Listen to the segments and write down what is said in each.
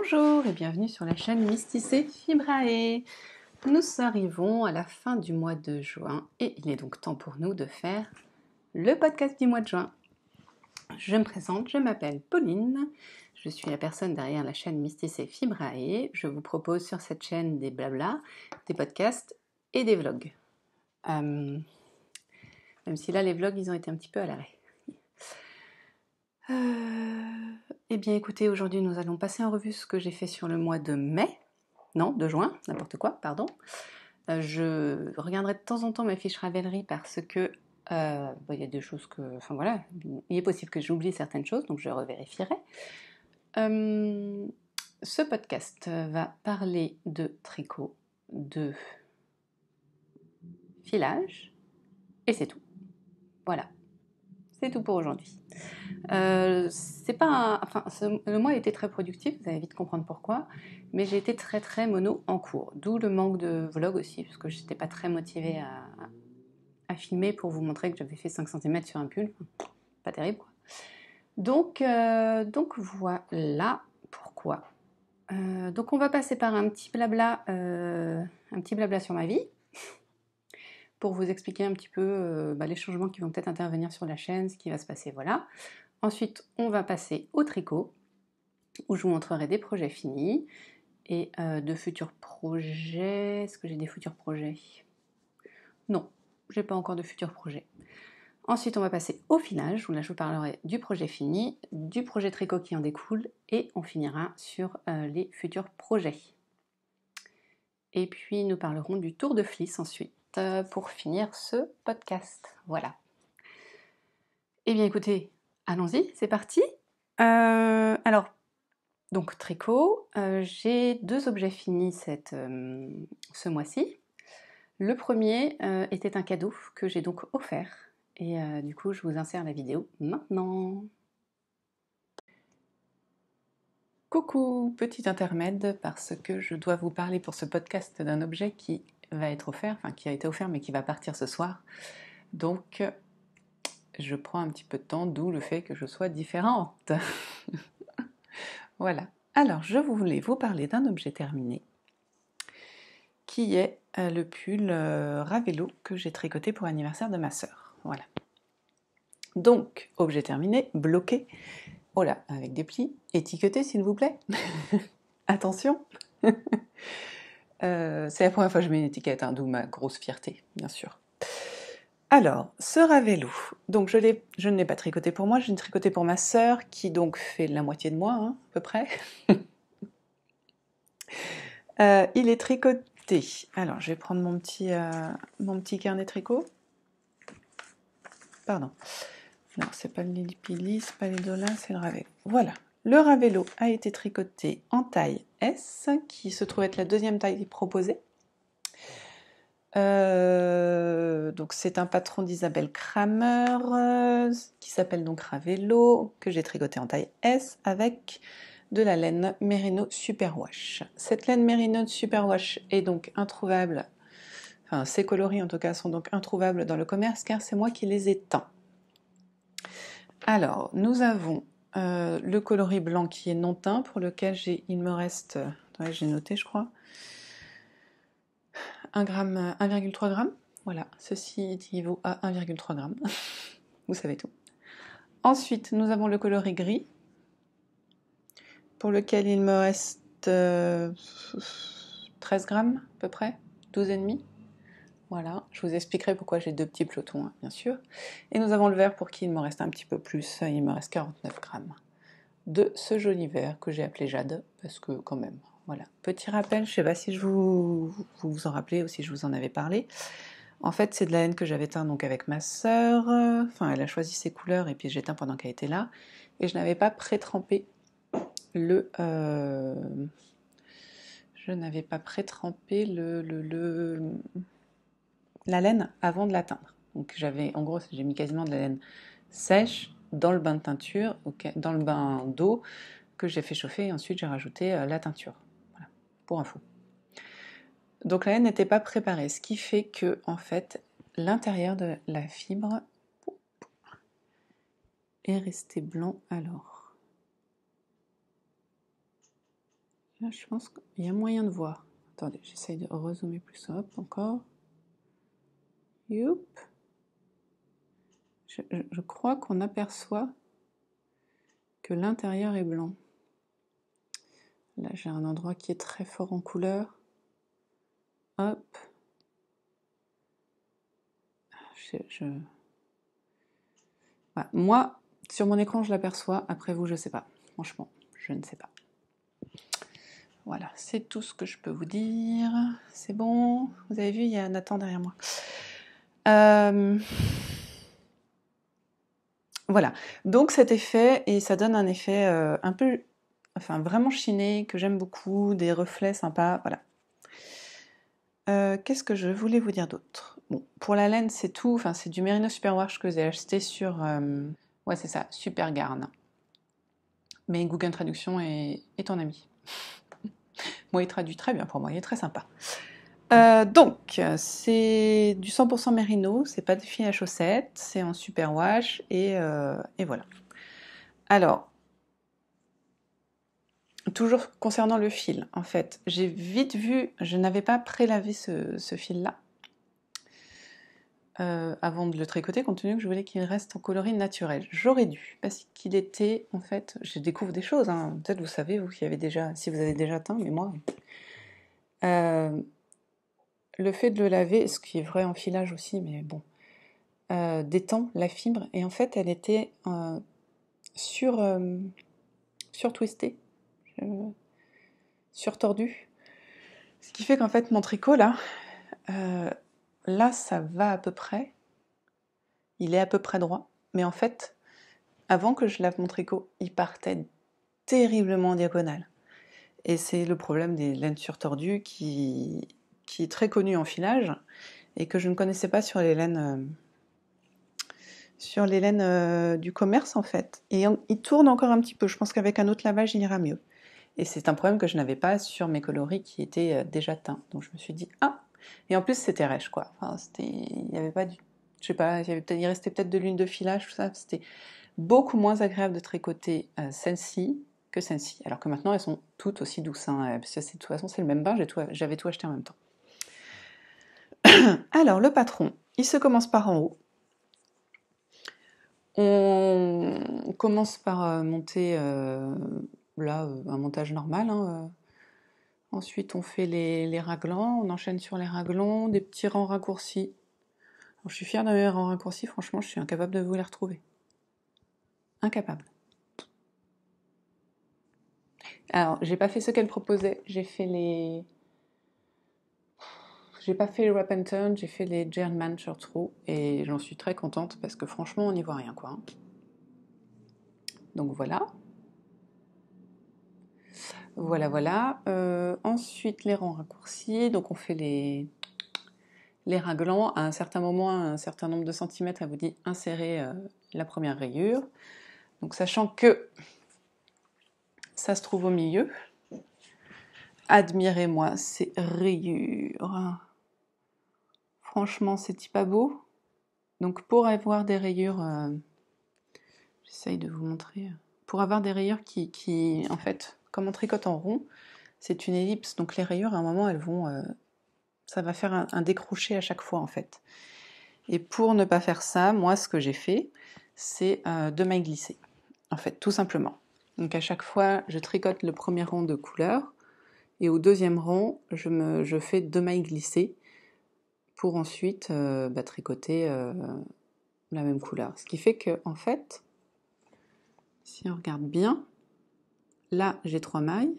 Bonjour et bienvenue sur la chaîne Mysticé Fibrae. Nous arrivons à la fin du mois de juin et il est donc temps pour nous de faire le podcast du mois de juin. Je me présente, je m'appelle Pauline, je suis la personne derrière la chaîne Mysticé Fibrae. Je vous propose sur cette chaîne des blablas, des podcasts et des vlogs. Même si là les vlogs ils ont été un petit peu à l'arrêt. Eh bien écoutez, aujourd'hui nous allons passer en revue ce que j'ai fait sur le mois de mai. Non, de juin, n'importe quoi, pardon. Je regarderai de temps en temps mes fiches Ravelry parce que il y a des choses que... Enfin voilà, il est possible que j'oublie certaines choses, donc je revérifierai. Ce podcast va parler de tricot, de filage, et c'est tout. Voilà, c'est tout pour aujourd'hui. C'est pas le mois a été très productif, vous allez vite comprendre pourquoi, mais j'ai été très mono en cours, d'où le manque de vlog aussi, parce que j'étais pas très motivée à filmer pour vous montrer que j'avais fait 5 cm sur un pull, pas terrible quoi. Donc voilà pourquoi. Donc on va passer par un petit blabla sur ma vie, pour vous expliquer un petit peu les changements qui vont peut-être intervenir sur la chaîne, ce qui va se passer, voilà. Ensuite, on va passer au tricot, où je vous montrerai des projets finis et de futurs projets. Est-ce que j'ai des futurs projets? Non, j'ai pas encore de futurs projets. Ensuite, on va passer au filage, où là je vous parlerai du projet fini, du projet tricot qui en découle, et on finira sur les futurs projets. Et puis nous parlerons du tour de Fliss ensuite, pour finir ce podcast. Voilà. Eh bien écoutez, allons-y, c'est parti. Alors, donc tricot, j'ai 2 objets finis ce mois-ci. Le premier était un cadeau que j'ai donc offert, et du coup je vous insère la vidéo maintenant. Coucou, petit intermède, parce que je dois vous parler pour ce podcast d'un objet qui va être offert, enfin qui a été offert mais qui va partir ce soir. Donc je prends un petit peu de temps, d'où le fait que je sois différente. Voilà. Alors je voulais vous parler d'un objet terminé, qui est le pull Ravello que j'ai tricoté pour l'anniversaire de ma sœur. Voilà. Donc, objet terminé, bloqué. Oh là, avec des plis. Étiqueté, s'il vous plaît. Attention. C'est la première fois que je mets une étiquette, hein, d'où ma grosse fierté, bien sûr. Alors, ce Ravello, donc je ne l'ai pas tricoté pour moi, je l'ai tricoté pour ma sœur, qui donc fait la moitié de moi, hein, à peu près. Il est tricoté. Alors, je vais prendre mon petit carnet tricot. Pardon. Non, c'est pas le Lili-Pili, c'est pas les Dolins, c'est le Ravello. Voilà. Le Ravello a été tricoté en taille S, qui se trouve être la deuxième taille proposée. Donc c'est un patron d'Isabelle Kramer, qui s'appelle donc Ravello, que j'ai tricoté en taille S avec de la laine Merino Superwash. Cette laine Merino Superwash est donc introuvable, enfin ces coloris en tout cas sont donc introuvables dans le commerce car c'est moi qui les ai teints. Alors nous avons le coloris blanc qui est non teint, pour lequel il me reste, attendez, j'ai noté je crois, 1,3 g. Voilà, ceci équivaut à 1,3 g. Vous savez tout. Ensuite, nous avons le coloris gris, pour lequel il me reste 13 g à peu près, 12,5. Voilà, je vous expliquerai pourquoi j'ai 2 petits pelotons, hein, bien sûr. Et nous avons le vert pour qui il me reste un petit peu plus, il me reste 49 g de ce joli vert que j'ai appelé Jade, parce que quand même, voilà. Petit rappel, je ne sais pas si vous vous en rappelez ou si je vous en avais parlé. En fait, c'est de la laine que j'avais teint donc avec ma sœur. Enfin, elle a choisi ses couleurs et puis j'ai teint pendant qu'elle était là. Et je n'avais pas pré-trempé la laine avant de la teindre. Donc en gros, j'ai mis quasiment de la laine sèche dans le bain de teinture, dans le bain d'eau que j'ai fait chauffer, et ensuite j'ai rajouté la teinture. Voilà, pour info. Donc la laine n'était pas préparée, ce qui fait que en fait l'intérieur de la fibre est resté blanc. Alors Là, je pense qu'il y a moyen de voir. Attendez, j'essaye de rezoomer plus. Hop, encore. Youp. Je crois qu'on aperçoit que l'intérieur est blanc. Là, j'ai un endroit qui est très fort en couleur. Hop. Voilà. Moi, sur mon écran, je l'aperçois. Après vous, je ne sais pas. Franchement, je ne sais pas. Voilà, c'est tout ce que je peux vous dire. C'est bon. Vous avez vu, il y a Nathan derrière moi. Voilà. Donc cet effet, et ça donne un effet un peu, enfin vraiment chiné, que j'aime beaucoup, des reflets sympas. Voilà. Qu'est-ce que je voulais vous dire d'autre? Bon, pour la laine, c'est tout. Enfin, c'est du Merino Superwash que j'ai acheté sur... ouais, c'est ça, Supergarn. Mais Google Traduction est ton ami. Moi, il traduit très bien pour moi, il est très sympa. Donc, c'est du 100% Merino, c'est pas du fil à chaussettes, c'est en Superwash, et voilà. Alors, toujours concernant le fil, en fait, j'ai vite vu, je n'avais pas prélavé ce fil-là, avant de le tricoter, compte tenu que je voulais qu'il reste en coloris naturel. J'aurais dû, parce qu'il était, en fait, je découvre des choses, hein. Peut-être vous savez, vous qui avez déjà, si vous avez déjà teint, mais moi... le fait de le laver, ce qui est vrai en filage aussi, mais bon, détend la fibre, et en fait, elle était sur-twistée, sur-tordue, ce qui fait qu'en fait, mon tricot, là, ça va à peu près, il est à peu près droit, mais en fait, avant que je lave mon tricot, il partait terriblement en diagonale. Et c'est le problème des laines surtordues qui est très connu en filage et que je ne connaissais pas sur les laines du commerce en fait. Et il tourne encore un petit peu, je pense qu'avec un autre lavage il ira mieux. Et c'est un problème que je n'avais pas sur mes coloris qui étaient déjà teints. Donc je me suis dit, ah. Et en plus c'était rêche quoi, enfin, il n'y avait pas du... Je sais pas, il restait peut-être de l'huile de filage, tout ça, c'était beaucoup moins agréable de tricoter celle-ci que celle-ci, alors que maintenant elles sont toutes aussi douces, hein, parce que de toute façon c'est le même bain, j'avais tout acheté en même temps. Alors le patron, il se commence par en haut. On commence par monter là un montage normal, hein. Ensuite on fait les raglans, on enchaîne sur les raglans, des petits rangs raccourcis. Alors, je suis fière de mes rangs raccourcis, franchement je suis incapable de vous les retrouver. Incapable. Alors j'ai pas fait ce qu'elle proposait, j'ai pas fait les wrap and turn, j'ai fait les German short row et j'en suis très contente parce que franchement on n'y voit rien quoi. Donc voilà. Voilà. Ensuite les rangs raccourcis, donc on fait les raglans. À un certain moment, à un certain nombre de centimètres, elle vous dit insérer la première rayure. Donc sachant que ça se trouve au milieu, admirez-moi ces rayures. Franchement, c'est pas beau. Donc pour avoir des rayures, j'essaye de vous montrer. Pour avoir des rayures qui en fait, comme on tricote en rond, c'est une ellipse. Donc les rayures, à un moment, elles vont, ça va faire un décroché à chaque fois en fait. Et pour ne pas faire ça, moi, ce que j'ai fait, c'est 2 mailles glissées. En fait, tout simplement. Donc à chaque fois, je tricote le premier rang de couleur, et au deuxième rang, je fais 2 mailles glissées pour ensuite tricoter la même couleur. Ce qui fait que, en fait, si on regarde bien, là j'ai 3 mailles,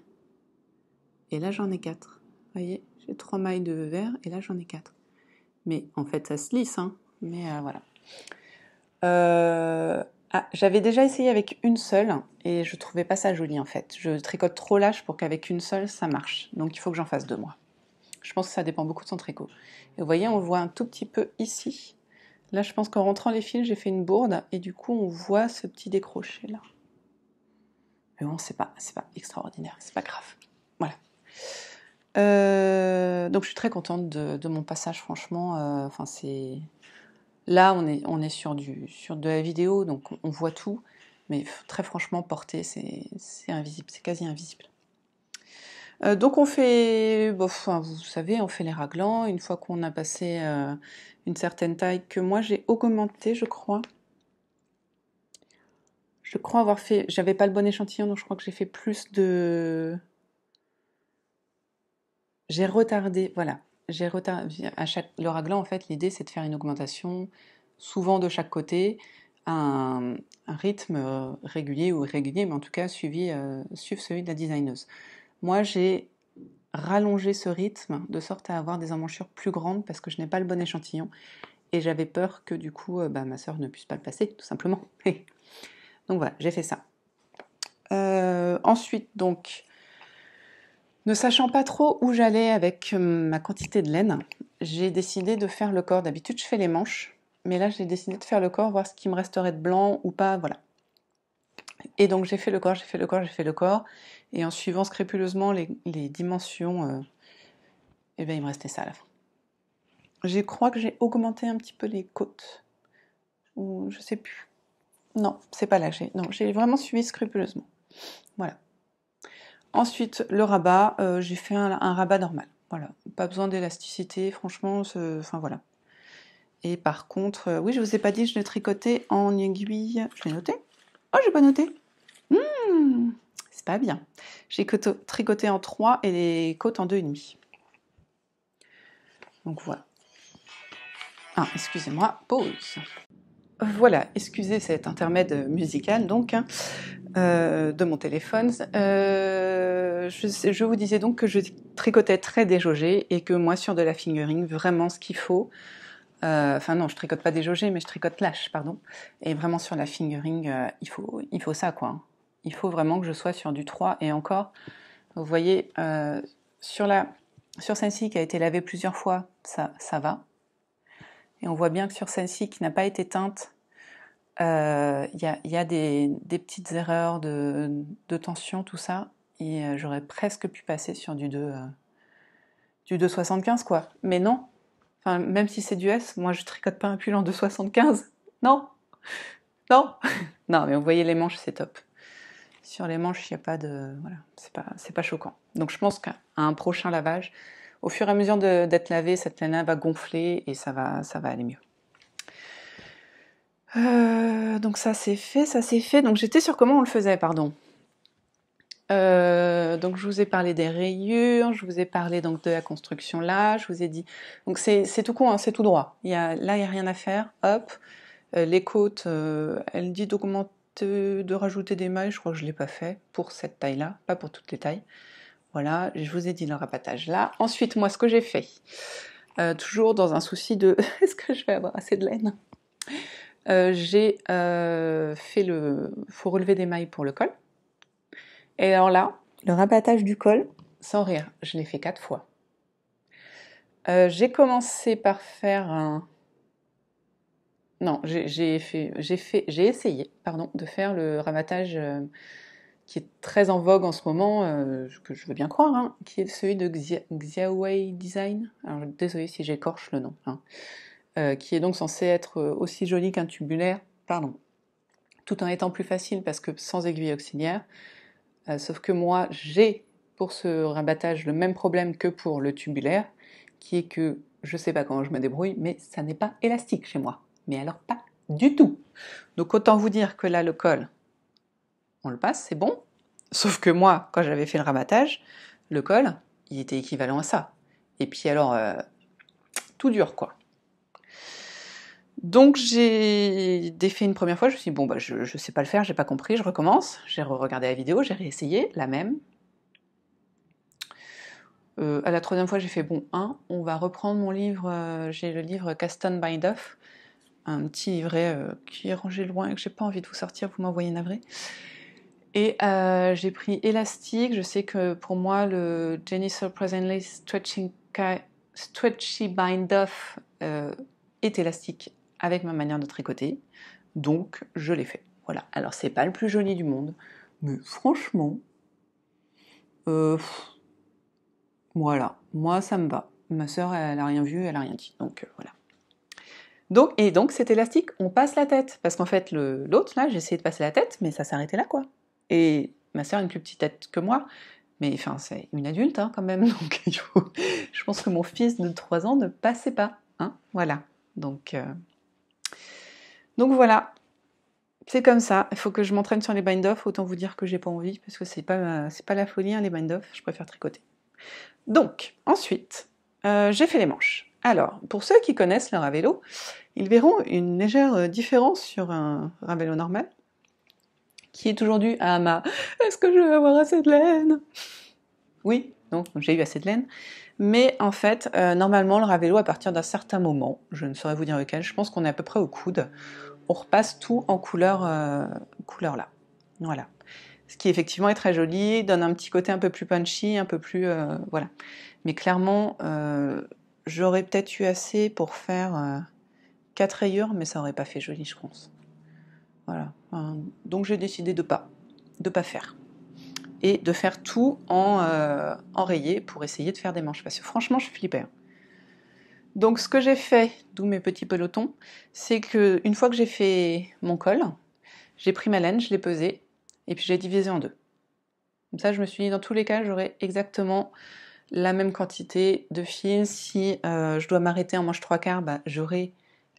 et là j'en ai 4. Vous voyez, j'ai 3 mailles de vert, et là j'en ai 4. Mais en fait, ça se lisse, hein. Mais voilà. J'avais déjà essayé avec une seule, et je trouvais pas ça joli en fait. Je tricote trop lâche pour qu'avec une seule, ça marche. Donc il faut que j'en fasse 2, moi. Je pense que ça dépend beaucoup de son tricot. Et vous voyez, on voit un tout petit peu ici. Là, je pense qu'en rentrant les fils, j'ai fait une bourde, et du coup, on voit ce petit décroché là. Mais bon, c'est pas extraordinaire, c'est pas grave. Voilà. Donc je suis très contente de mon passage, franchement. Enfin, c'est... Là, on est sur de la vidéo, donc on voit tout, mais très franchement, porter, c'est invisible, c'est quasi invisible. Donc on fait, bon, enfin, vous savez, on fait les raglans une fois qu'on a passé une certaine taille que moi j'ai augmenté, je crois. Je crois avoir fait, j'avais pas le bon échantillon, donc je crois que j'ai fait plus de... J'ai retardé, voilà. J'ai retardé, le raglan, en fait, l'idée c'est de faire une augmentation, souvent de chaque côté, à un rythme régulier ou irrégulier, mais en tout cas suivre celui de la designeuse. Moi, j'ai rallongé ce rythme de sorte à avoir des emmanchures plus grandes parce que je n'ai pas le bon échantillon et j'avais peur que du coup ma sœur ne puisse pas le passer, tout simplement. Donc voilà, j'ai fait ça. Ensuite, donc, ne sachant pas trop où j'allais avec ma quantité de laine, j'ai décidé de faire le corps. D'habitude, je fais les manches, mais là, j'ai décidé de faire le corps, voir ce qui me resterait de blanc ou pas, voilà. Et donc, j'ai fait le corps, j'ai fait le corps, j'ai fait le corps, et en suivant scrupuleusement les dimensions, et bien, il me restait ça à la fin. Je crois que j'ai augmenté un petit peu les côtes, ou je sais plus. Non, c'est pas là que j'ai vraiment suivi scrupuleusement. Voilà. Ensuite, le rabat, j'ai fait un rabat normal. Voilà, pas besoin d'élasticité, franchement, enfin voilà. Et par contre, oui, je vous ai pas dit, je l'ai tricoté en aiguille. Je l'ai noté? Oh, j'ai pas noté. C'est pas bien. J'ai tricoté en 3 et les côtes en 2,5. Donc voilà. Ah, excusez-moi, pause. Voilà, excusez cet intermède musical donc de mon téléphone. Je vous disais donc que je tricotais très déjaugé et que moi sur de la fingering, vraiment ce qu'il faut, enfin non, je tricote pas déjaugé, mais je tricote lâche, pardon. Et vraiment sur la fingering, il faut ça quoi. Il faut vraiment que je sois sur du 3 et encore, vous voyez, sur celle-ci qui a été lavée plusieurs fois, ça va. Et on voit bien que sur celle-ci qui n'a pas été teinte, il y a des petites erreurs de tension, tout ça, et j'aurais presque pu passer sur du 2,75 quoi. Mais non, enfin, même si c'est du S, moi je tricote pas un pull en 2,75. Non, non, non, mais vous voyez les manches, c'est top. Sur les manches, il n'y a pas de... Voilà, c'est pas choquant. Donc je pense qu'à un prochain lavage, au fur et à mesure d'être lavé, cette laine va gonfler et ça va aller mieux. Donc ça c'est fait, ça c'est fait. Donc j'étais sur comment on le faisait, pardon. Donc je vous ai parlé des rayures, je vous ai parlé donc de la construction là, je vous ai dit... Donc c'est tout con, hein, c'est tout droit. Là, il n'y a rien à faire. Hop, les côtes, elle dit d'augmenter, de rajouter des mailles, je crois que je ne l'ai pas fait pour cette taille-là, pas pour toutes les tailles. Voilà, je vous ai dit le rabattage là. Ensuite, moi, ce que j'ai fait, toujours dans un souci de... Est-ce que je vais avoir assez de laine? J'ai fait faut relever des mailles pour le col. Et alors là, le rabattage du col, sans rire, je l'ai fait 4 fois. J'ai commencé par faire un... Non, j'ai essayé, pardon, de faire le rabattage qui est très en vogue en ce moment, que je veux bien croire, hein, qui est celui de Xiaowei Design. Alors désolé si j'écorche le nom. Hein. Qui est donc censé être aussi joli qu'un tubulaire, pardon, tout en étant plus facile parce que sans aiguille auxiliaire. Sauf que moi, j'ai pour ce rabattage le même problème que pour le tubulaire, qui est que je sais pas comment je me débrouille, mais ça n'est pas élastique chez moi. Mais alors pas du tout. Donc autant vous dire que là, le col, on le passe, c'est bon. Sauf que moi, quand j'avais fait le rabattage, le col, il était équivalent à ça. Et puis alors, tout dur quoi. Donc j'ai défait une première fois, je me suis dit bon bah je sais pas le faire, j'ai pas compris, je recommence. J'ai regardé la vidéo, j'ai réessayé, la même. À la troisième fois j'ai fait bon, on va reprendre mon livre, j'ai le livre Caston by Duff, un petit livret qui est rangé loin et que j'ai pas envie de vous sortir, vous m'envoyez navré. Et j'ai pris élastique, je sais que pour moi le Jenny Surprisingly Stretchy Bind Duff est élastique avec ma manière de tricoter, donc je l'ai fait. Voilà, alors c'est pas le plus joli du monde, mais franchement, voilà, moi ça me va. Ma sœur elle a rien vu, elle a rien dit, donc voilà. Donc cet élastique, on passe la tête, parce qu'en fait l'autre là, j'ai essayé de passer la tête, mais ça s'arrêtait là quoi. Et ma sœur a une plus petite tête que moi, Mais enfin, c'est une adulte hein, quand même, donc je pense que mon fils de 3 ans ne passait pas. Hein, voilà. Donc voilà. C'est comme ça. Il faut que je m'entraîne sur les bind-off. Autant vous dire que j'ai pas envie, parce que c'est pas la folie, hein, les bind-off. Je préfère tricoter. Donc, ensuite, j'ai fait les manches. Alors, pour ceux qui connaissent le Ravello, ils verront une légère différence sur un Ravello normal, qui est toujours due à ma « est-ce que je vais avoir assez de laine ?» Oui, non, j'ai eu assez de laine. Mais en fait, normalement, le Ravello, à partir d'un certain moment, je ne saurais vous dire lequel, je pense qu'on est à peu près au coude, on repasse tout en couleur là. Voilà. Ce qui effectivement est très joli, donne un petit côté un peu plus punchy, un peu plus... voilà. Mais clairement, j'aurais peut-être eu assez pour faire 4 rayures, mais ça aurait pas fait joli, je pense. Voilà. Donc j'ai décidé de pas faire. Et de faire tout en rayé pour essayer de faire des manches. Parce que franchement, je flippais. Hein. Donc ce que j'ai fait, d'où mes petits pelotons, c'est que une fois que j'ai fait mon col, j'ai pris ma laine, je l'ai pesée, et puis j'ai divisé en 2. Comme ça, je me suis dit, dans tous les cas, j'aurai exactement la même quantité de fil. Si je dois m'arrêter en manche 3/4, bah, j'aurai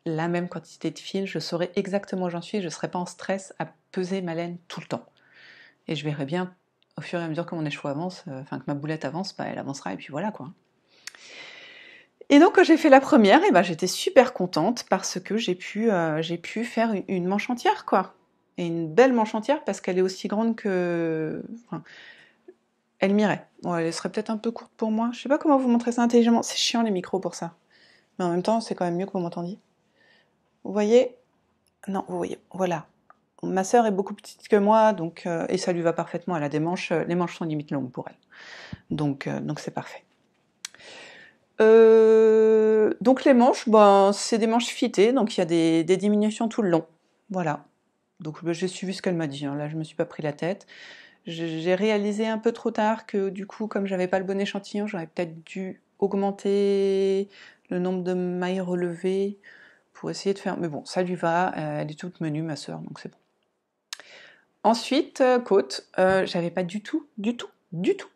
la même quantité de fil, je saurai exactement où j'en suis, je ne serai pas en stress à peser ma laine tout le temps. Et je verrai bien, au fur et à mesure que mon écheveau avance, que ma boulette avance, bah, elle avancera, et puis voilà quoi. Et donc quand j'ai fait la première, et bah, j'étais super contente parce que j'ai pu faire une manche entière quoi. Et une belle manche entière parce qu'elle est aussi grande que... Enfin, elle m'irait. Bon, elle serait peut-être un peu courte pour moi. Je sais pas comment vous montrer ça intelligemment. C'est chiant les micros pour ça. Mais en même temps, c'est quand même mieux que vous m'entendiez. Vous voyez? Non, vous voyez. Voilà. Ma sœur est beaucoup plus petite que moi, donc et ça lui va parfaitement. Elle a des manches. Les manches sont limite longues pour elle. Donc c'est parfait. Donc les manches, ben, c'est des manches fitées, donc il y a des diminutions tout le long. Voilà. Donc ben, j'ai suivi ce qu'elle m'a dit. Hein. Là, je me suis pas pris la tête. J'ai réalisé un peu trop tard que du coup, comme j'avais pas le bon échantillon, j'aurais peut-être dû augmenter le nombre de mailles relevées pour essayer de faire... Mais bon, ça lui va, elle est toute menue, ma sœur, donc c'est bon. Ensuite, côte, j'avais pas du tout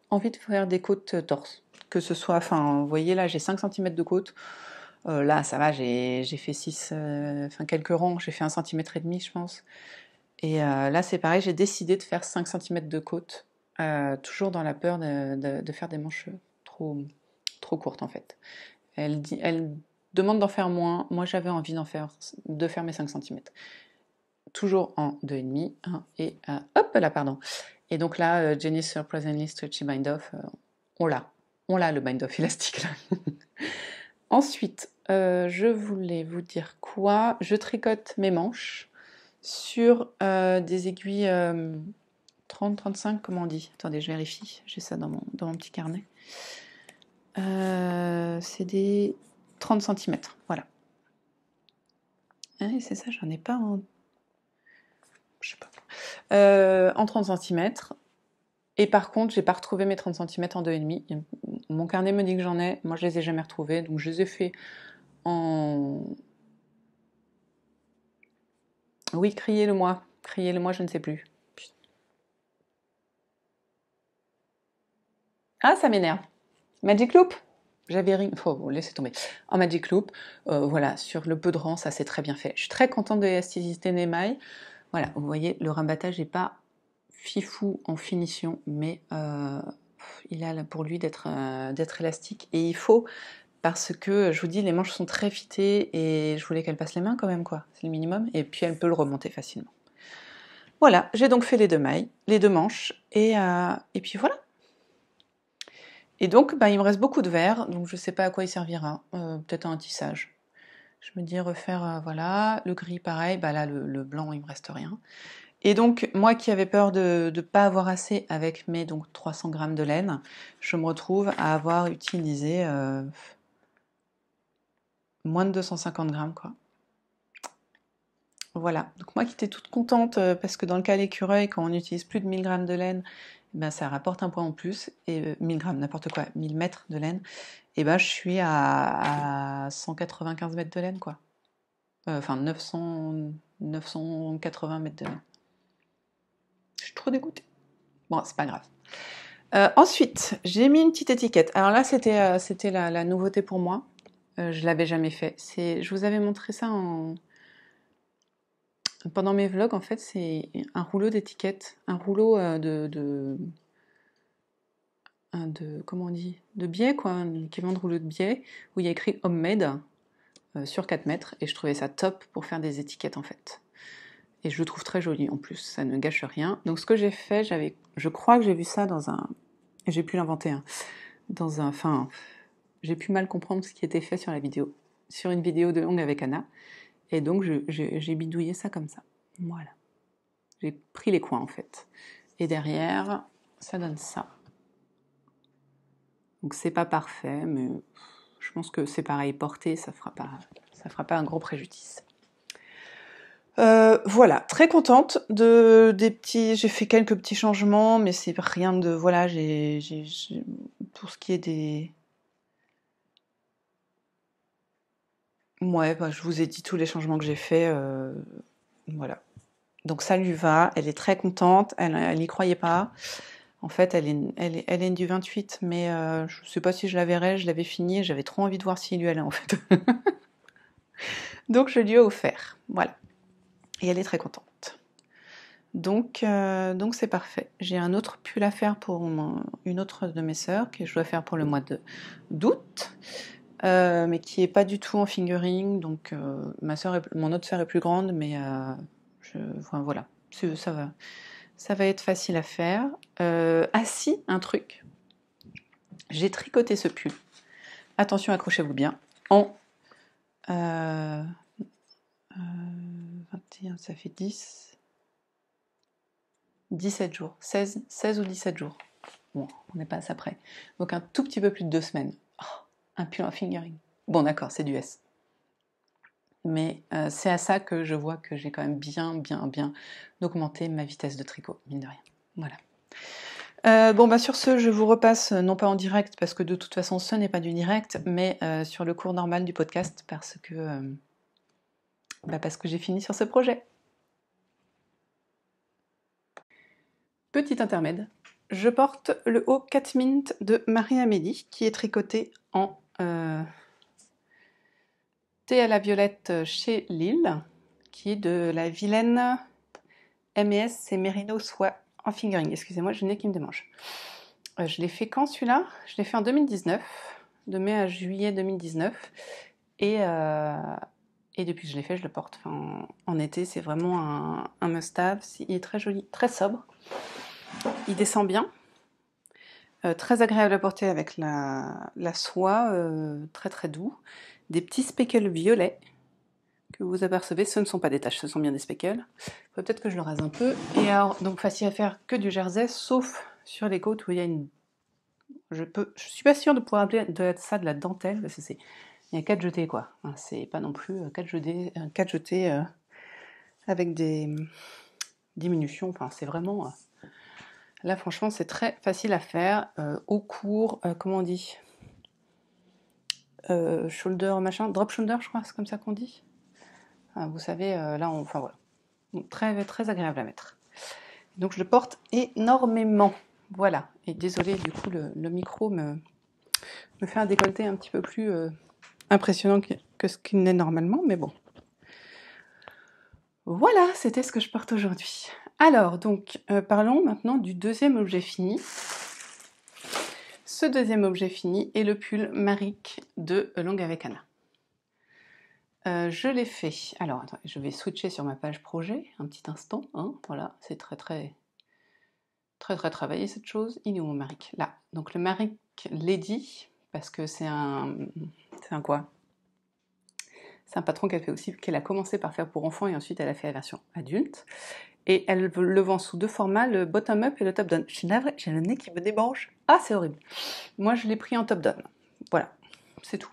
envie de faire des côtes torse. Que ce soit, enfin, vous voyez là, j'ai 5 cm de côte. Là, ça va, j'ai fait 6, quelques rangs, j'ai fait 1,5 cm, je pense. Et là, c'est pareil, j'ai décidé de faire 5 cm de côte, toujours dans la peur de faire des manches trop courtes, en fait. Elle demande d'en faire moins, moi j'avais envie de faire mes 5 cm. Toujours en 2,5, et hop là, pardon. Et donc là, Jenny's Surprisingly Stretchy Bind Off, on l'a le bind off élastique là. Ensuite, je voulais vous dire quoi? Je tricote mes manches sur des aiguilles 30-35, comment on dit? Attendez, je vérifie, j'ai ça dans mon petit carnet. C'est des 30 cm, voilà. Ah, c'est ça, j'en ai pas en... Je sais pas. En 30 cm. Et par contre, j'ai pas retrouvé mes 30 cm en 2,5. Mon carnet me dit que j'en ai, moi je les ai jamais retrouvés, donc je les ai fait en... Oui, criez-le-moi, je ne sais plus. Ah, ça m'énerve. Magic Loop. J'avais ri... Faut laisser tomber. En Magic Loop, voilà, sur le peu de rang, ça c'est très bien fait. Je suis très contente de l'élasticité des mailles. Voilà, vous voyez, le rabattage n'est pas fifou en finition, mais il a pour lui d'être élastique. Et il faut, parce que, je vous dis, les manches sont très fitées et je voulais qu'elle passe les mains quand même, quoi. C'est le minimum. Et puis elle peut le remonter facilement. Voilà, j'ai donc fait les 2 mailles, les 2 manches, et puis voilà. Et donc, bah, il me reste beaucoup de vert, donc je ne sais pas à quoi il servira. Peut-être à un tissage. Je me dis refaire, voilà, le gris pareil, bah là le blanc il me reste rien. Et donc moi qui avais peur de ne pas avoir assez avec mes donc 300 g de laine, je me retrouve à avoir utilisé moins de 250 g quoi. Voilà, donc moi qui étais toute contente parce que dans le cas l'écureuil, quand on utilise plus de 1000 g de laine, ben, ça rapporte un point en plus, et 1000 g, n'importe quoi, 1000 mètres de laine, et ben je suis à 195 mètres de laine quoi. Enfin 980 mètres de laine. Je suis trop dégoûtée. Bon, c'est pas grave. Ensuite, j'ai mis une petite étiquette. Alors là, c'était la nouveauté pour moi. Je l'avais jamais fait. Je vous avais montré ça pendant mes vlogs. En fait, c'est un rouleau d'étiquettes, un rouleau comment on dit, de biais, quoi, un équivalent de rouleau de biais, où il y a écrit homemade sur 4 mètres, et je trouvais ça top pour faire des étiquettes en fait. Et je le trouve très joli en plus, ça ne gâche rien. Donc ce que j'ai fait, je crois que j'ai vu ça dans un, j'ai pu l'inventer, hein, enfin, j'ai pu mal comprendre ce qui était fait sur la vidéo, sur une vidéo de Longue avec Anna, et donc j'ai bidouillé ça comme ça. Voilà, j'ai pris les coins en fait. Et derrière, ça donne ça. Donc c'est pas parfait, mais je pense que c'est pareil, porté, ça fera pas un gros préjudice. Voilà, très contente des petits. J'ai fait quelques petits changements, mais c'est rien de. Voilà, j'ai pour ce qui est des. Ouais, bah, je vous ai dit tous les changements que j'ai faits. Voilà. Donc ça lui va, elle est très contente, elle n'y croyait pas. En fait, elle est du 28, mais je ne sais pas si je la verrai, je l'avais fini, j'avais trop envie de voir s'il lui allait en fait. Donc je lui ai offert, voilà. Et elle est très contente. Donc c'est parfait. J'ai un autre pull à faire pour une autre de mes sœurs que je dois faire pour le mois d'août, mais qui est pas du tout en fingering. Donc mon autre sœur est plus grande, mais enfin, voilà, ça va être facile à faire. Ah si, un truc. J'ai tricoté ce pull. Attention, accrochez-vous bien. En 21, ça fait 10. 17 jours. 16 ou 17 jours. Bon, on n'est pas à ça près. Donc un tout petit peu plus de 2 semaines. Oh, un pull en fingering. Bon, d'accord, c'est du S. Mais c'est à ça que je vois que j'ai quand même bien augmenté ma vitesse de tricot, mine de rien. Voilà. Bon, bah sur ce, je vous repasse, non pas en direct, parce que de toute façon, ce n'est pas du direct, mais sur le cours normal du podcast, parce que j'ai fini sur ce projet. Petit intermède, je porte le haut 4 Mint de Marie-Amélie, qui est tricoté en thé à la violette chez Lille, qui est de la vilaine M&S et Merino Soie en fingering. Excusez-moi, j'ai le nez qui me démange. Je l'ai fait quand celui-là? Je l'ai fait en 2019, de mai à juillet 2019. Et depuis que je l'ai fait, je le porte. Enfin, en été, c'est vraiment un must-have. Il est très joli, très sobre. Il descend bien. Très agréable à porter avec la soie, très très doux. Des petits speckles violets que vous apercevez, ce ne sont pas des taches, ce sont bien des speckles. Peut-être que je le rase un peu. Et alors, donc facile à faire que du jersey, sauf sur les côtes où il y a une... Je suis pas sûre de pouvoir appeler ça de la dentelle, parce que il y a 4 jetés, quoi. C'est pas non plus 4 jetés avec des diminutions. Enfin, c'est vraiment... Là, franchement, c'est très facile à faire. Au court, comment on dit, shoulder, machin, drop shoulder, je crois, c'est comme ça qu'on dit. Vous savez, là, enfin voilà. Donc, très, très agréable à mettre. Donc, je le porte énormément. Voilà. Et désolé, du coup, le micro me fait un décolleté un petit peu plus impressionnant que ce qu'il n'est normalement, mais bon. Voilà, c'était ce que je porte aujourd'hui. Alors, donc, parlons maintenant du deuxième objet fini. Ce deuxième objet fini est le pull Maric de Longue avec Anna. Je l'ai fait. Alors, attends, je vais switcher sur ma page projet un petit instant. Hein, voilà, c'est très travaillé cette chose. Il est où mon Maric? Là. Donc le Maric Lady, parce que c'est un quoi? C'est un patron qu'elle a commencé par faire pour enfants et ensuite elle a fait la version adulte. Et elle le vend sous 2 formats, le bottom-up et le top-down. Je suis navrée, j'ai le nez qui me débranche. Ah, c'est horrible. Moi, je l'ai pris en top-down. Voilà, c'est tout.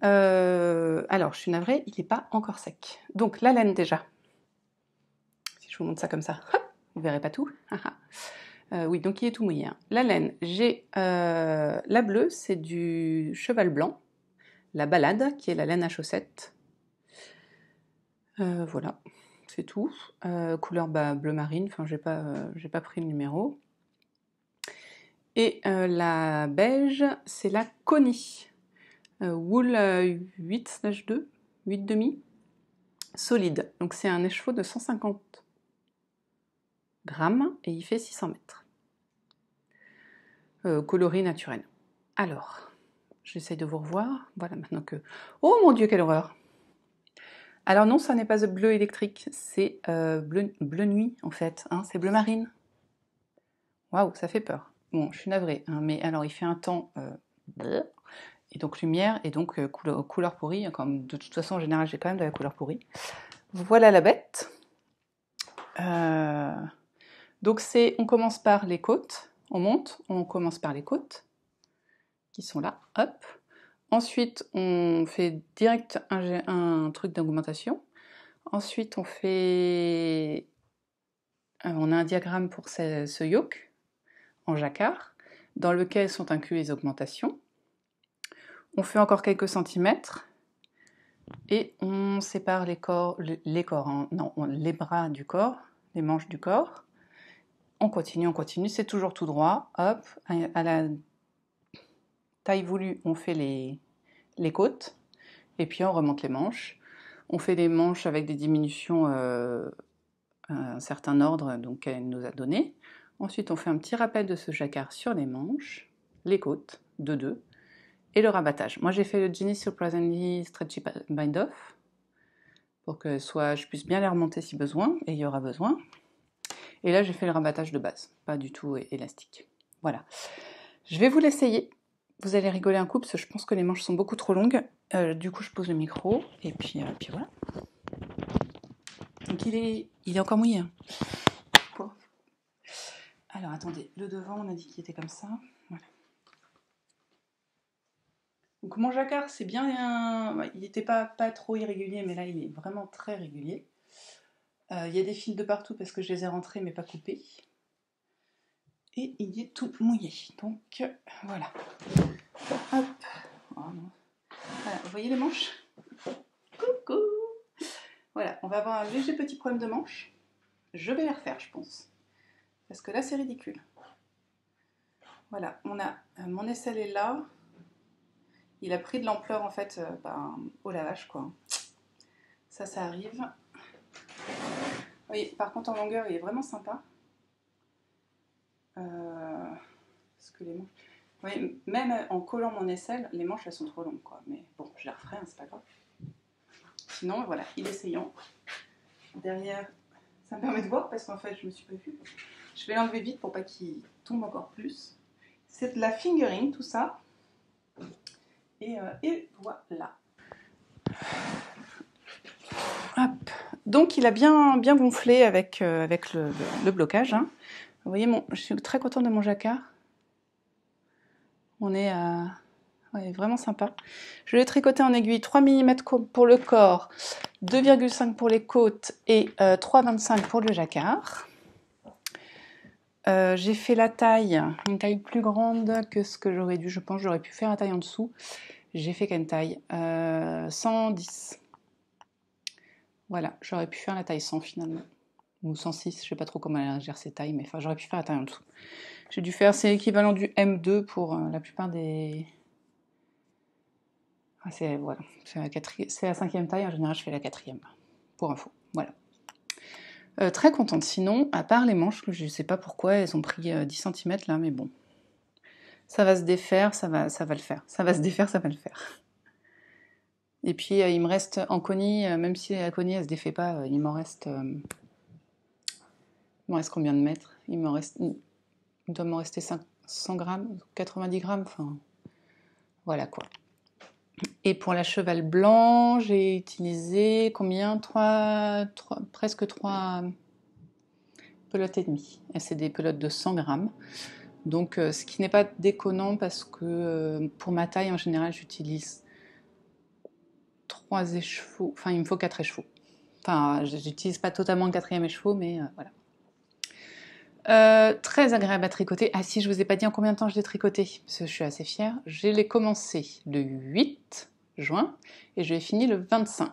Alors, je suis navrée, il n'est pas encore sec. Donc, la laine déjà. Si je vous montre ça comme ça, vous ne verrez pas tout. Oui, donc il est tout mouillé. Hein. La laine, j'ai la bleue, c'est du cheval blanc. La balade, qui est la laine à chaussettes. Voilà, c'est tout. Couleur bleu marine, enfin j'ai pas pris le numéro. Et la beige, c'est la Connie. Wool 8/2, 8,5, solide. Donc c'est un écheveau de 150 grammes et il fait 600 mètres. Coloris naturel. Alors, j'essaye de vous revoir. Voilà, maintenant que... Oh mon Dieu, quelle horreur! Alors non, ça n'est pas bleu électrique, c'est bleu nuit en fait, hein, c'est bleu marine. Waouh, ça fait peur. Bon, je suis navrée, hein, mais alors il fait un temps... et donc lumière, et donc couleur pourrie, comme de toute façon en général j'ai quand même de la couleur pourrie. Voilà la bête. Donc on commence par les côtes, on monte, on commence par les côtes, qui sont là, hop. Ensuite on fait direct un truc d'augmentation. Ensuite on fait... on a un diagramme pour ce yoke, en jacquard, dans lequel sont inclus les augmentations. On fait encore quelques centimètres, et on sépare les corps, les bras du corps, les manches du corps. On continue, c'est toujours tout droit. Hop, à la taille voulue, on fait les côtes, et puis on remonte les manches. On fait des manches avec des diminutions à un certain ordre qu'elle nous a donné. Ensuite, on fait un petit rappel de ce jacquard sur les manches, les côtes, de 2, et le rabattage. Moi, j'ai fait le Ginny Surprisingly Stretchy Bind Off, pour que je puisse bien les remonter si besoin, et il y aura besoin. Et là, j'ai fait le rabattage de base, pas du tout élastique. Voilà. Je vais vous l'essayer. Vous allez rigoler un coup, parce que je pense que les manches sont beaucoup trop longues. Du coup, je pose le micro, et puis voilà. Donc, il est encore mouillé. Hein. Bon. Alors, attendez. Le devant, on a dit qu'il était comme ça. Voilà. Donc, mon jacquard, c'est bien... il n'était pas trop irrégulier, mais là, il est vraiment très régulier. Il y a des fils de partout, parce que je les ai rentrés, mais pas coupés. Et il est tout mouillé. Donc, voilà. Hop. Oh non. Voilà, vous voyez les manches? Coucou. Voilà, on va avoir un léger petit problème de manche. Je vais les refaire, je pense. Parce que là, c'est ridicule. Voilà, on a mon aisselle est là. Il a pris de l'ampleur, en fait, au lavage, quoi. Ça arrive. Vous voyez, par contre, en longueur, il est vraiment sympa. Parce que les manches... Vous voyez, même en collant mon aisselle, les manches, elles sont trop longues, quoi. Mais bon, je les referai, hein, c'est pas grave. Sinon, voilà, il est saillant. Derrière, ça me permet de voir, parce qu'en fait, je me suis pas vue. Je vais l'enlever vite pour pas qu'il tombe encore plus. C'est de la fingering, tout ça. Et voilà. Hop. Donc, il a bien gonflé avec le blocage. Hein. Vous voyez, je suis très contente de mon jacquard. On est à... Ouais, vraiment sympa. Je l'ai tricoté en aiguille 3 mm pour le corps, 2,5 pour les côtes et 3,25 pour le jacquard. J'ai fait la taille, une taille plus grande que ce que j'aurais dû, je pense. J'aurais pu faire la taille en dessous. J'ai fait quelle taille 110. Voilà, j'aurais pu faire la taille 100 finalement. Ou 106, je sais pas trop comment elle gère ses tailles, mais enfin j'aurais pu faire la taille en dessous. J'ai dû faire, c'est l'équivalent du M2 pour la plupart des... Ah, c'est la 5e taille, en général je fais la 4e, pour info. Voilà. Très contente sinon, à part les manches, je ne sais pas pourquoi elles ont pris 10 cm là, mais bon. Ça va se défaire, ça va le faire. Ça va se défaire, ça va le faire. Et puis il me reste en Connie, même si la Connie elle se défait pas, il m'en reste combien de mètres? Il doit m'en rester 100 grammes, 90 grammes, enfin voilà quoi. Et pour la cheval blanc, j'ai utilisé combien? Presque 3 pelotes et demie. Et c'est des pelotes de 100 grammes. Donc, ce qui n'est pas déconnant parce que pour ma taille, en général, j'utilise 3 écheveaux. Enfin, il me faut 4 écheveaux. Enfin, j'utilise pas totalement le 4e écheveau, mais voilà. Très agréable à tricoter. Ah si, je vous ai pas dit en combien de temps je l'ai tricoté, parce que je suis assez fière. Je l'ai commencé le 8 juin et je l'ai fini le 25.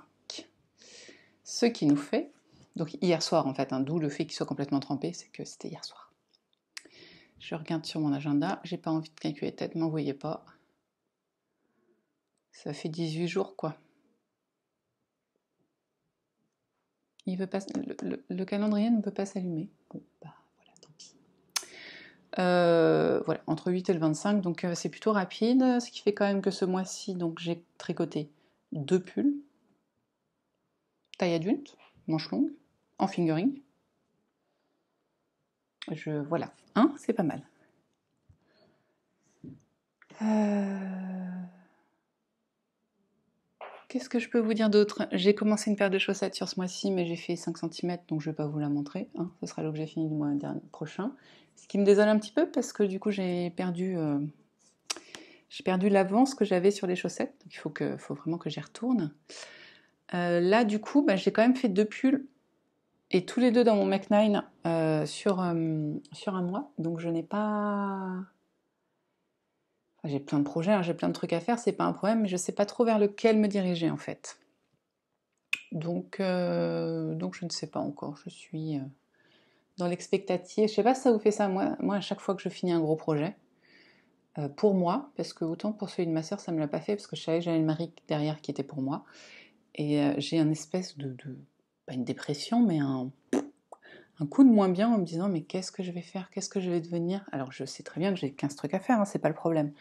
Ce qui nous fait, donc hier soir en fait, hein, d'où le fait qu'il soit complètement trempé, c'est que c'était hier soir. Je regarde sur mon agenda, j'ai pas envie de calculer tête, m'en voyez pas. Ça fait 18 jours, quoi. Il veut pas, le calendrier ne peut pas s'allumer. Bon, bah voilà, tant pis. Voilà, entre 8 et le 25, donc c'est plutôt rapide, ce qui fait quand même que ce mois-ci, donc j'ai tricoté 2 pulls, taille adulte, manche longue, en fingering. Voilà, hein, c'est pas mal. Qu'est-ce que je peux vous dire d'autre? J'ai commencé une paire de chaussettes sur ce mois-ci, mais j'ai fait 5 cm, donc je ne vais pas vous la montrer. Hein. Ce sera l'objet fini du mois prochain. Ce qui me désole un petit peu, parce que du coup, j'ai perdu l'avance que j'avais sur les chaussettes. Donc il faut vraiment que j'y retourne. Là, du coup, bah, j'ai quand même fait 2 pulls, et tous les deux dans mon Mech 9 sur un mois. Donc je n'ai pas... J'ai plein de projets, hein, j'ai plein de trucs à faire, c'est pas un problème, mais je sais pas trop vers lequel me diriger en fait. Donc je ne sais pas encore, je suis dans l'expectative. Je sais pas si ça vous fait ça, moi à chaque fois que je finis un gros projet, pour moi, parce que autant pour celui de ma soeur ça me l'a pas fait, parce que je savais que j'avais le mari derrière qui était pour moi, et j'ai un espèce de, pas une dépression, mais un coup de moins bien en me disant mais qu'est-ce que je vais faire, qu'est-ce que je vais devenir. Alors je sais très bien que j'ai 15 trucs à faire, hein, c'est pas le problème,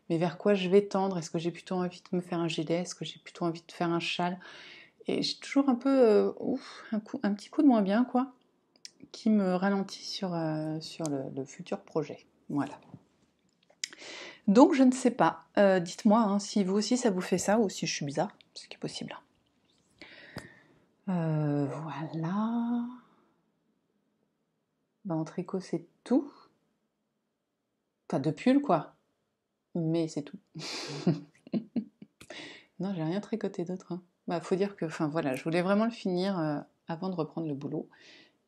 mais vers quoi je vais tendre? Est-ce que j'ai plutôt envie de me faire un gilet? Est-ce que j'ai plutôt envie de faire un châle? Et j'ai toujours un peu un petit coup de moins bien quoi, qui me ralentit sur le futur projet. Voilà. Donc je ne sais pas, dites-moi hein, si vous aussi ça vous fait ça ou si je suis bizarre, ce qui est possible. Voilà. Bah, en tricot c'est tout. T'as 2 pulls quoi, mais c'est tout. Non, j'ai rien tricoté d'autre. Hein. Bah, faut dire que, enfin voilà, je voulais vraiment le finir avant de reprendre le boulot.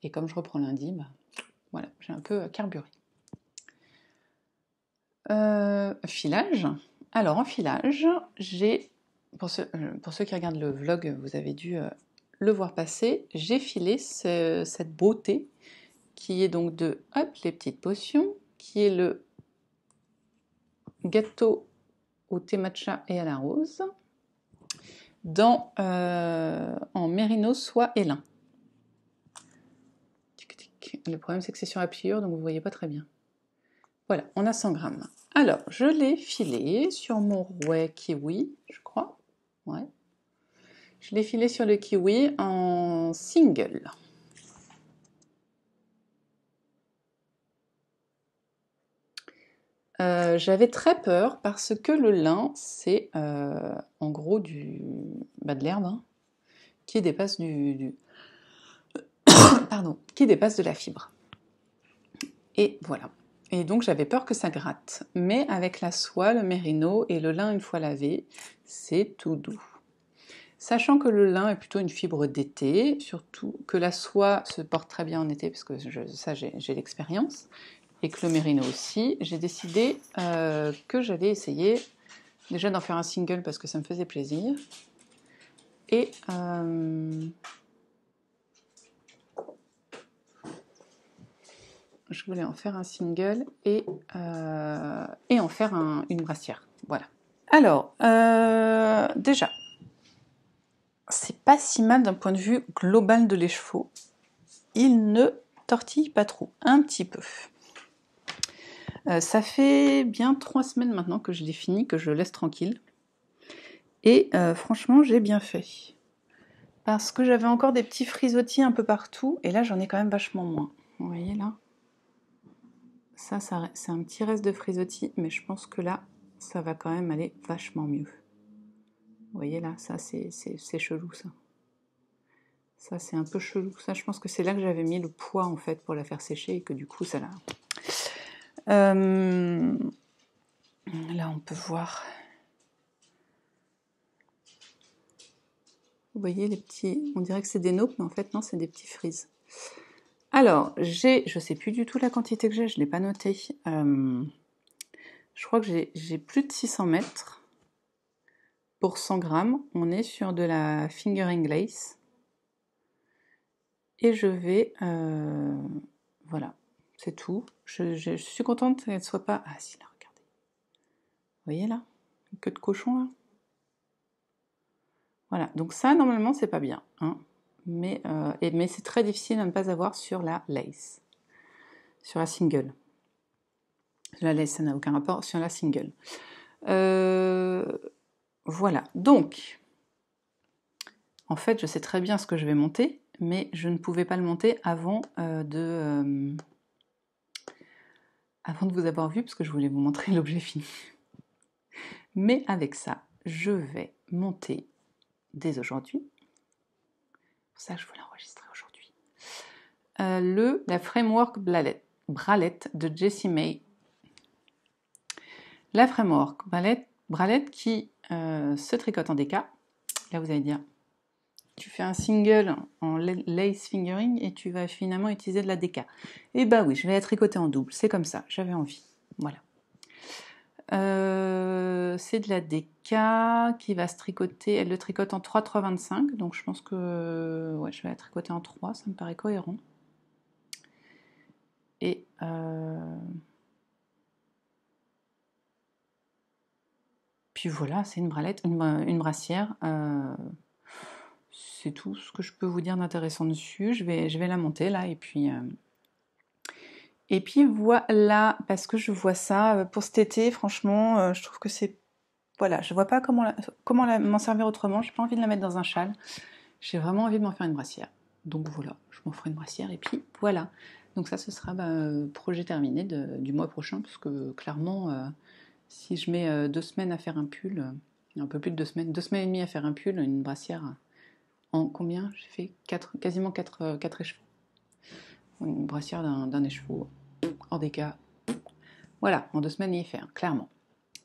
Et comme je reprends lundi, bah, voilà, j'ai un peu carburé. Filage. Alors en filage, j'ai, pour ceux qui regardent le vlog, vous avez dû le voir passer, j'ai filé cette beauté qui est donc de, hop, les petites potions, qui est le gâteau au thé matcha et à la rose, en mérino soie et lin. Le problème c'est que c'est sur la pliure, donc vous ne voyez pas très bien. Voilà, on a 100 grammes. Alors, je l'ai filé sur mon rouet kiwi, je crois. Ouais. Je l'ai filé sur le kiwi en single. J'avais très peur parce que le lin, c'est en gros de l'herbe hein, qui dépasse pardon, qui dépasse de la fibre. Et voilà. Et donc j'avais peur que ça gratte. Mais avec la soie, le mérino et le lin une fois lavé, c'est tout doux. Sachant que le lin est plutôt une fibre d'été, surtout que la soie se porte très bien en été, parce que ça j'ai l'expérience, et que le mérino aussi, j'ai décidé que j'allais essayer déjà d'en faire un single parce que ça me faisait plaisir, et je voulais en faire un single et en faire une brassière. Voilà. Alors, déjà, c'est pas si mal d'un point de vue global de l'écheveau. Il ne tortille pas trop, un petit peu. Ça fait bien 3 semaines maintenant que je l'ai fini, que je laisse tranquille. Et franchement, j'ai bien fait. Parce que j'avais encore des petits frisottis un peu partout, et là j'en ai quand même vachement moins. Vous voyez là? Ça c'est un petit reste de frisottis, mais je pense que là, ça va quand même aller vachement mieux. Vous voyez là, ça c'est chelou ça. Ça c'est un peu chelou. Ça je pense que c'est là que j'avais mis le poids en fait pour la faire sécher et que du coup ça l'a... Là on peut voir... Vous voyez les petits... On dirait que c'est des naupes, mais en fait non, c'est des petits frises. Alors, je sais plus du tout la quantité que j'ai, je ne l'ai pas noté. Je crois que j'ai plus de 600 mètres pour 100 grammes. On est sur de la fingering lace. Et je vais... voilà. c'est tout. Je suis contente qu'elle ne soit pas... Ah si, là, regardez. Vous voyez là? Une queue de cochon là. Voilà, donc ça, normalement, c'est pas bien. Hein. Mais c'est très difficile à ne pas avoir sur la lace. Sur la single. La lace, ça n'a aucun rapport. Sur la single. Voilà, donc... En fait, je sais très bien ce que je vais monter, mais je ne pouvais pas le monter avant de vous avoir vu, parce que je voulais vous montrer l'objet fini. Mais avec ça, je vais monter dès aujourd'hui. C'est pour ça que je voulais enregistrer aujourd'hui. La Framework Bralette de Jessie May. La Framework Bralette qui se tricote en DK. Là, vous allez dire... Tu fais un single en lace fingering et tu vas finalement utiliser de la DK. Et bah oui, je vais la tricoter en double, c'est comme ça, j'avais envie. Voilà. C'est de la DK qui va se tricoter, elle le tricote en 3,325, donc je pense que ouais, je vais la tricoter en 3, ça me paraît cohérent. Et puis voilà, c'est une bralette, une brassière. C'est tout ce que je peux vous dire d'intéressant dessus. Je vais la monter là et puis voilà, parce que je vois ça pour cet été, franchement, je trouve que c'est... Voilà, je vois pas comment m'en servir autrement, j'ai pas envie de la mettre dans un châle, j'ai vraiment envie de m'en faire une brassière. Donc voilà, je m'en ferai une brassière et puis voilà. Donc ça, ce sera projet terminé du mois prochain, parce que clairement, si je mets 2 semaines à faire un pull, un peu plus de 2 semaines, 2 semaines et demie à faire un pull, une brassière, en combien? J'ai fait quasiment 4 écheveaux. Une brassière d'un écheveau, hors des cas. Voilà, en 2 semaines, il est fait, hein, clairement.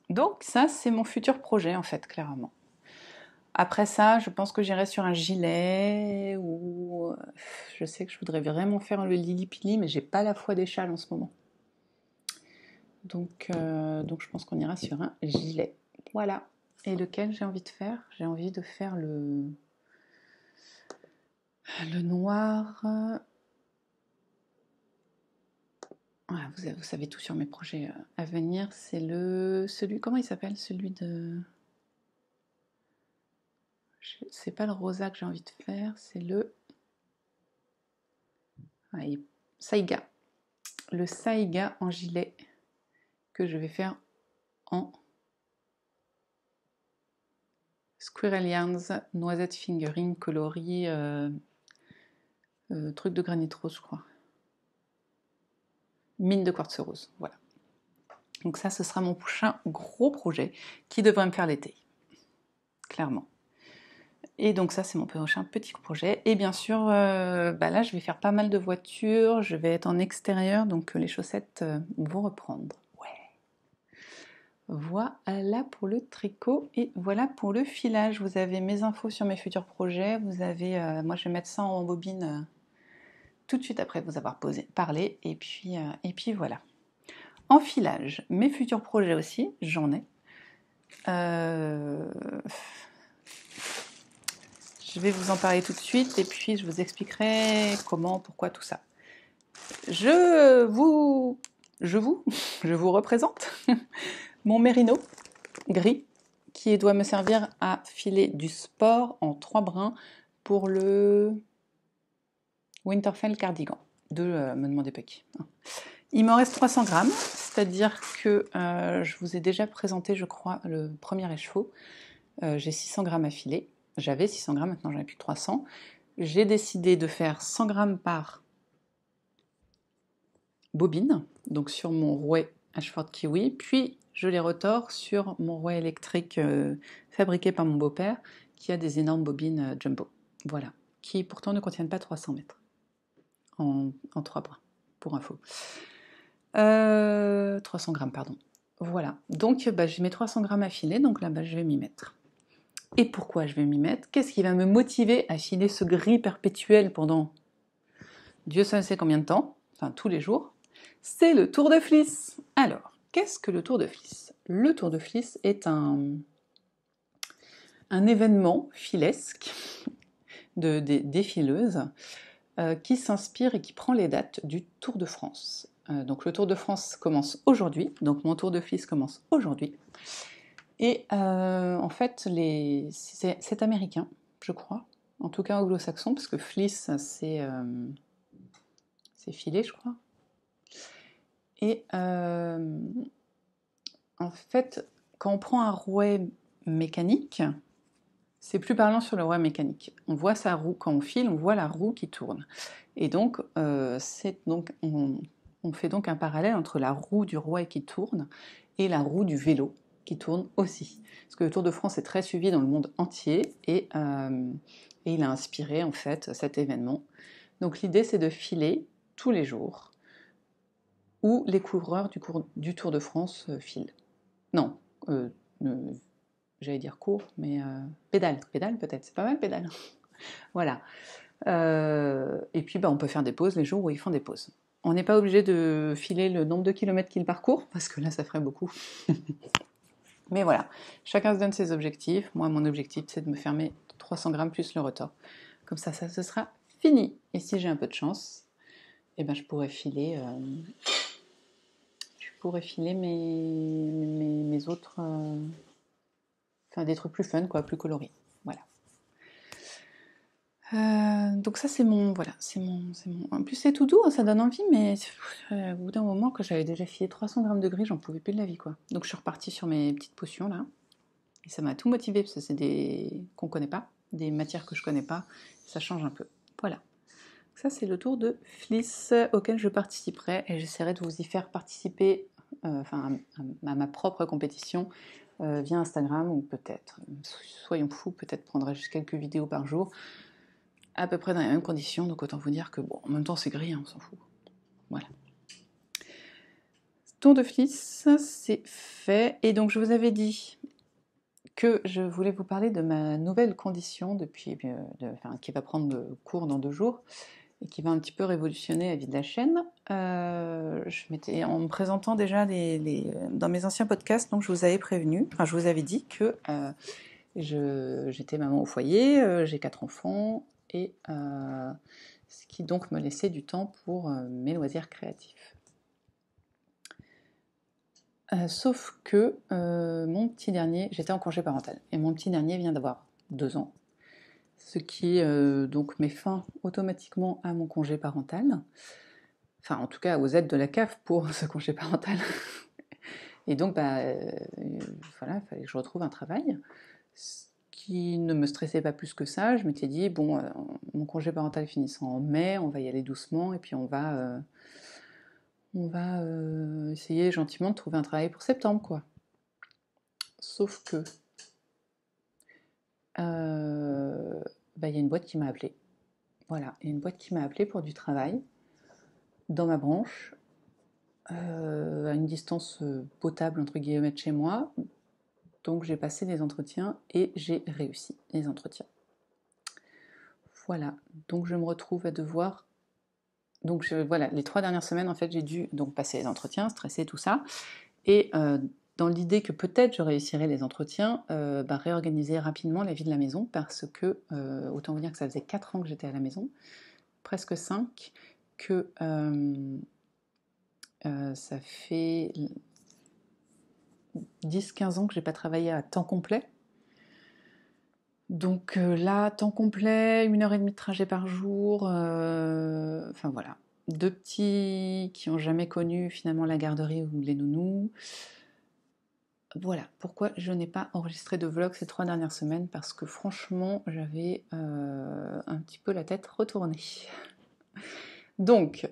Donc ça, c'est mon futur projet, en fait, clairement. Après ça, je pense que j'irai sur un gilet, ou... Je sais que je voudrais vraiment faire le lili-pili, mais j'ai pas la foi des châles en ce moment. Donc je pense qu'on ira sur un gilet. Voilà. Et lequel j'ai envie de faire? J'ai envie de faire le noir... Voilà, vous savez tout sur mes projets à venir. C'est celui... Comment il s'appelle? Celui de... C'est pas le rosa que j'ai envie de faire, c'est le... Saiga. Le Saiga en gilet que je vais faire en Squirrel Yarns, noisette fingering, coloris, truc de granit rose, je crois. Mine de quartz rose, voilà. Donc ça, ce sera mon prochain gros projet qui devrait me faire l'été, clairement. Et donc ça, c'est mon prochain petit projet. Et bien sûr, là, je vais faire pas mal de voitures, je vais être en extérieur, donc les chaussettes vont reprendre. Ouais. Voilà pour le tricot et voilà pour le filage. Vous avez mes infos sur mes futurs projets. Vous avez, moi, je vais mettre ça en bobine tout de suite après vous avoir parlé. Et puis voilà. En filage, mes futurs projets aussi, j'en ai. Je vais vous en parler tout de suite et puis je vous expliquerai comment, pourquoi, tout ça. Je vous représente mon mérino gris qui doit me servir à filer du sport en 3 brins pour le Winterfell cardigan de Me Demandez pas qui. Il m'en reste 300 grammes, c'est-à-dire que je vous ai déjà présenté, je crois, le premier écheveau. J'ai 600 grammes à filer. J'avais 600 grammes, maintenant j'en ai plus que 300. J'ai décidé de faire 100 grammes par bobine, donc sur mon rouet Ashford Kiwi, puis je les retors sur mon rouet électrique fabriqué par mon beau-père, qui a des énormes bobines jumbo, voilà, qui pourtant ne contiennent pas 300 mètres, en 3 brins, pour info. 300 grammes, pardon. Voilà, donc j'ai mes 300 grammes à filer, donc là je vais m'y mettre. Et pourquoi je vais m'y mettre? Qu'est-ce qui va me motiver à filer ce gris perpétuel pendant Dieu seul sait combien de temps, enfin tous les jours? C'est le Tour de Fliss. Alors, qu'est-ce que le Tour de Fliss? Le Tour de Fliss est un événement filesque des fileuses qui s'inspire et qui prend les dates du Tour de France. Donc le Tour de France commence aujourd'hui, donc mon tour de fleece commence aujourd'hui. Et en fait, c'est américain, je crois, en tout cas anglo-saxon, parce que fleece, c'est filet, je crois. Et en fait, quand on prend un rouet mécanique, c'est plus parlant sur le rouet mécanique. On voit sa roue, quand on file, on voit la roue qui tourne. Et donc, on fait donc un parallèle entre la roue du rouet qui tourne et la roue du vélo qui tourne aussi. Parce que le Tour de France est très suivi dans le monde entier et il a inspiré en fait cet événement. Donc l'idée c'est de filer tous les jours où les coureurs du Tour de France filent. Non, j'allais dire cours, mais pédale peut-être, c'est pas mal pédale. Voilà. Et puis on peut faire des pauses les jours où ils font des pauses. On n'est pas obligé de filer le nombre de kilomètres qu'ils parcourent, parce que là ça ferait beaucoup. Mais voilà, chacun se donne ses objectifs. Moi, mon objectif, c'est de me fermer 300 grammes plus le retors. Comme ça, ce sera fini. Et si j'ai un peu de chance, eh ben, je pourrais filer mes autres... Enfin, des trucs plus fun, quoi, plus colorés. Voilà. Donc ça, c'est mon... Voilà, c'est mon... En plus, c'est tout doux, hein, ça donne envie, mais au bout d'un moment, quand j'avais déjà filé 300 grammes de gris, j'en pouvais plus de la vie, quoi. Donc je suis repartie sur mes petites potions, là. Et ça m'a tout motivé, parce que c'est des qu'on connaît pas, des matières que je connais pas, ça change un peu. Voilà. Ça, c'est le tour de fleece auquel je participerai, et j'essaierai de vous y faire participer, à ma propre compétition, via Instagram, ou peut-être, soyons fous, peut-être prendrai juste quelques vidéos par jour, à peu près dans les mêmes conditions, donc autant vous dire que, bon, en même temps, c'est gris, hein, on s'en fout. Voilà. Tour de fleece, c'est fait, et donc je vous avais dit que je voulais vous parler de ma nouvelle condition qui va prendre cours dans 2 jours et qui va un petit peu révolutionner la vie de la chaîne. En me présentant déjà dans mes anciens podcasts, donc je vous avais prévenu, je vous avais dit que j'étais maman au foyer, j'ai 4 enfants, et ce qui donc me laissait du temps pour mes loisirs créatifs. Sauf que mon petit dernier, j'étais en congé parental, et mon petit dernier vient d'avoir 2 ans, ce qui donc met fin automatiquement à mon congé parental, enfin en tout cas aux aides de la CAF pour ce congé parental. Et donc voilà, il fallait que je retrouve un travail, ce qui ne me stressait pas plus que ça. Je m'étais dit, bon, mon congé parental finissant en mai, on va y aller doucement, et puis on va essayer gentiment de trouver un travail pour septembre, quoi. Sauf que y a une boîte qui m'a appelée. Voilà, il y a une boîte qui m'a appelée pour du travail dans ma branche, à une distance potable entre guillemets de chez moi. Donc j'ai passé des entretiens et j'ai réussi les entretiens. Voilà, donc je me retrouve à devoir... Donc voilà, les 3 dernières semaines, en fait, j'ai dû donc passer les entretiens, stresser, tout ça. Et dans l'idée que peut-être je réussirais les entretiens, réorganiser rapidement la vie de la maison, parce que, autant vous dire que ça faisait 4 ans que j'étais à la maison, presque 5, que ça fait 10-15 ans que j'ai pas travaillé à temps complet. Donc là, temps complet, 1h30 de trajet par jour, enfin voilà. 2 petits qui n'ont jamais connu finalement la garderie ou les nounous. Voilà pourquoi je n'ai pas enregistré de vlog ces 3 dernières semaines, parce que franchement j'avais un petit peu la tête retournée. Donc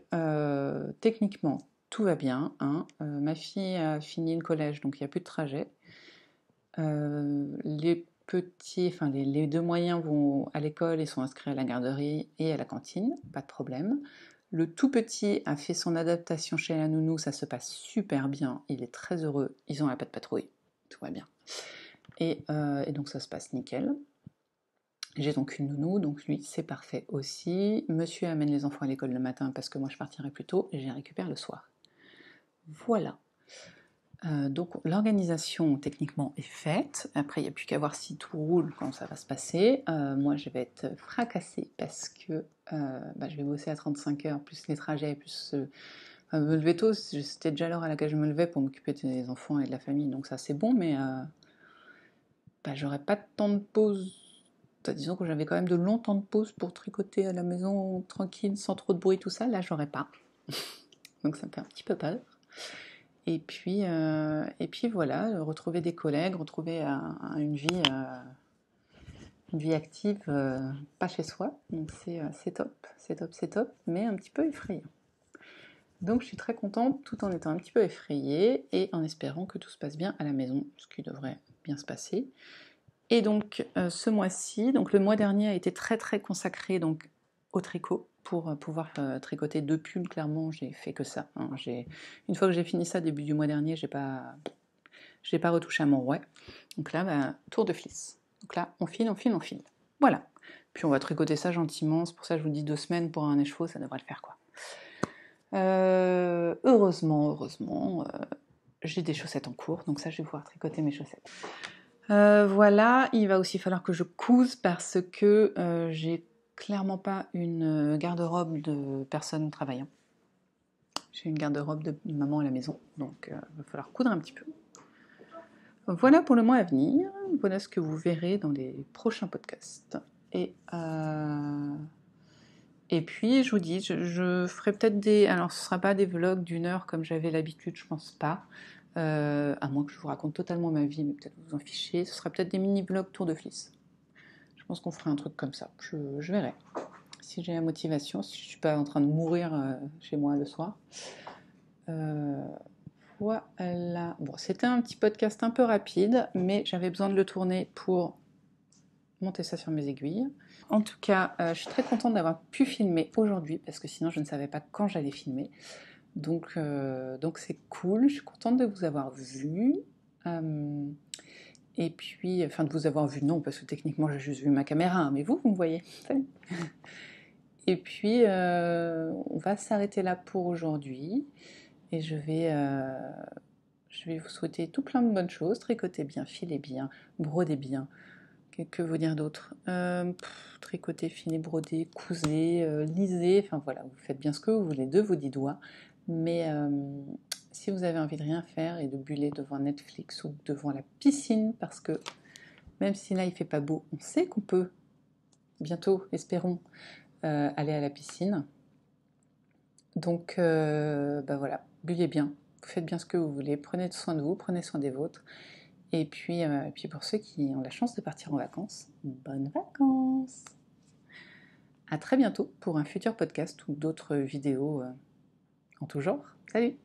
techniquement tout va bien, hein. Ma fille a fini le collège, donc il n'y a plus de trajet. Les petits, les 2 moyens vont à l'école et sont inscrits à la garderie et à la cantine, pas de problème. Le tout petit a fait son adaptation chez la nounou, ça se passe super bien, il est très heureux, ils ont la patte patrouille, tout va bien. Et donc ça se passe nickel. J'ai donc une nounou, donc lui c'est parfait aussi. Monsieur amène les enfants à l'école le matin parce que moi je partirai plus tôt et je les récupère le soir. Voilà. Donc l'organisation techniquement est faite. Après, il n'y a plus qu'à voir si tout roule, quand ça va se passer. Moi, je vais être fracassée parce que je vais bosser à 35 heures, plus les trajets, plus me lever tôt. C'était déjà l'heure à laquelle je me levais pour m'occuper des enfants et de la famille, donc ça c'est bon, mais j'aurais pas de temps de pause. Disons que j'avais quand même de longs temps de pause pour tricoter à la maison, tranquille, sans trop de bruit, tout ça. Là, j'aurais pas. Donc ça me fait un petit peu peur. Et puis voilà, retrouver des collègues, retrouver une vie active, pas chez soi. Donc c'est top, mais un petit peu effrayant. Donc je suis très contente tout en étant un petit peu effrayée et en espérant que tout se passe bien à la maison, ce qui devrait bien se passer. Et donc ce mois-ci, donc le mois dernier a été très très consacré donc au tricot pour pouvoir tricoter 2 pulls. Clairement, j'ai fait que ça. Hein. Une fois que j'ai fini ça début du mois dernier, j'ai pas retouché à mon rouet. Donc là, tour de flic. Donc là, on file. Voilà. Puis on va tricoter ça gentiment. C'est pour ça que je vous dis 2 semaines pour un écheveau, ça devrait le faire quoi. Heureusement, j'ai des chaussettes en cours, donc ça je vais pouvoir tricoter mes chaussettes. Voilà, il va aussi falloir que je couse parce que j'ai clairement pas une garde-robe de personnes travaillant. J'ai une garde-robe de maman à la maison, donc il va falloir coudre un petit peu. Voilà pour le mois à venir, voilà ce que vous verrez dans les prochains podcasts. Et puis, je vous dis, je ferai peut-être alors ce ne sera pas des vlogs d'1 heure comme j'avais l'habitude, je pense pas. À moins que je vous raconte totalement ma vie, mais peut-être vous en fichez. Ce sera peut-être des mini-vlogs tour de flic. Je pense qu'on fera un truc comme ça. Je verrai. Si j'ai la motivation, si je ne suis pas en train de mourir chez moi le soir. Voilà. Bon, c'était un petit podcast un peu rapide, mais j'avais besoin de le tourner pour monter ça sur mes aiguilles. En tout cas, je suis très contente d'avoir pu filmer aujourd'hui, parce que sinon je ne savais pas quand j'allais filmer. Donc c'est cool, je suis contente de vous avoir vu. Et puis, enfin de vous avoir vu, non, parce que techniquement j'ai juste vu ma caméra, hein, mais vous me voyez. Et puis, on va s'arrêter là pour aujourd'hui. Et je vais vous souhaiter tout plein de bonnes choses. Tricotez bien, filez bien, brodez bien. Que vous dire d'autre? Tricoter, filer, broder, cousez, lisez, enfin voilà, vous faites bien ce que vous voulez de vos 10 doigts. Mais si vous avez envie de rien faire et de buller devant Netflix ou devant la piscine, parce que même si là il fait pas beau, on sait qu'on peut bientôt, espérons, aller à la piscine. Donc voilà, bullez bien, vous faites bien ce que vous voulez, prenez soin de vous, prenez soin des vôtres. Et puis pour ceux qui ont la chance de partir en vacances, bonnes vacances! À très bientôt pour un futur podcast ou d'autres vidéos en tout genre. Salut!